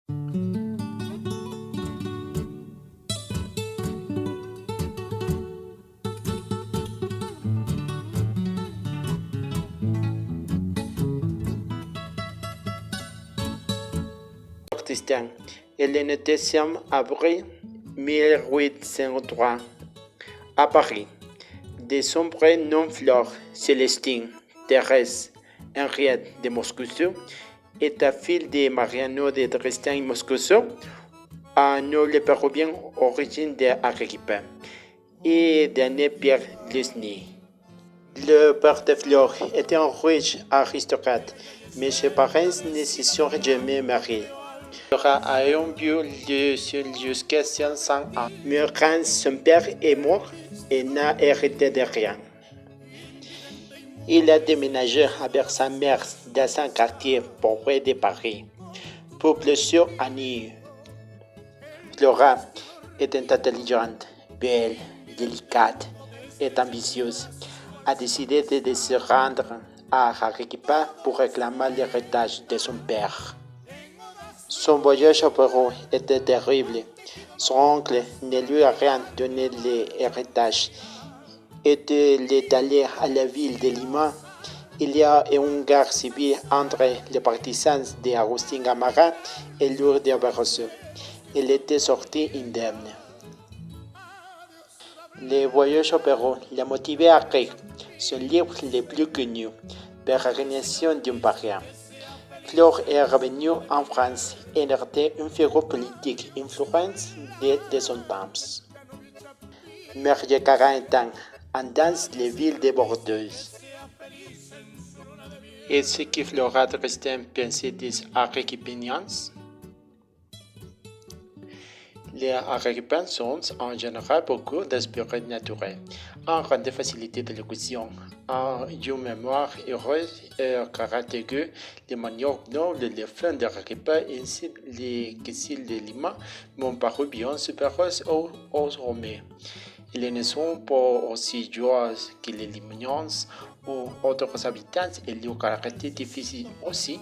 Distinct. Elle est le 2 avril 1803 à Paris. De son vrai nom Flore Célestine Thérèse Henriette de Moscoso est la fille de Mariano de Dresden Moscoso, un noble péruvien origine d'Arequipa, et d'Anne Pierre Lesny. Le père de Flore était un riche aristocrate, mais ses parents ne se sont jamais mariés. Flora a eu un vieux jusqu'à 500 ans. Mais quand son père est mort, il n'a hérité de rien. Il a déménagé avec sa mère dans un quartier pauvre de Paris, pour plaisir à New. Flora est intelligente, belle, délicate et ambitieuse. A décidé de se rendre à Arequipa pour réclamer l'héritage de son père. Son voyage au Pérou était terrible. Son oncle ne lui a rien donné l'héritage. Et il est allé à la ville de Lima. Il y a une guerre civile entre les partisans d'Agustín Gamarra et Lourdes Barroso. Il était sorti indemne. Le voyage au Pérou l'a motivé à écrire son livre le plus connu, Pérégrinación d'un paria. Flore est revenu en France et était une figure politique influente de son temps. Marié 40 ans, dans les villes de Bordeaux. Est-ce que Flora Dresden pensait des Arequipiens? Les Arequipains sont en général beaucoup d'esprit naturel, en grande facilité de l'équation, en une mémoire heureuse et un caractère aigu, les manières nobles des flancs d'Arequipa ainsi que celles de Lima m'ont paru bien supérieures aux Romains. Ils ne sont pas aussi joyeux que les Limoniens ou autres habitants et leur caractère difficile aussi.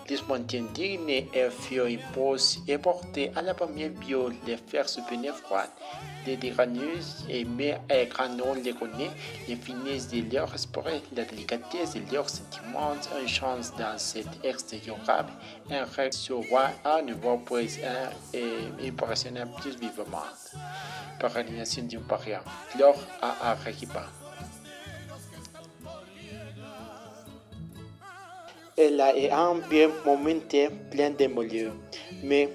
Les montagnes dignes et furent imposées et portées à la première bio les faire soutenir froides. Les tyrannus aimés et grand nom les connaît, les finesses de leur esprit, la délicatesse de leurs sentiments, une chance dans cet extériorable, un rêve souvent à nouveau présent et impressionnant plus vivement. Pérégrinación d'un paria, Flore à Arequipa. Elle a eu un bien moment plein d'émotions, mais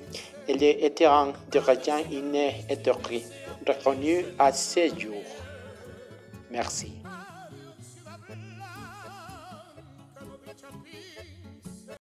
elle était en dirigeant une éthique reconnue à ses jours. Merci.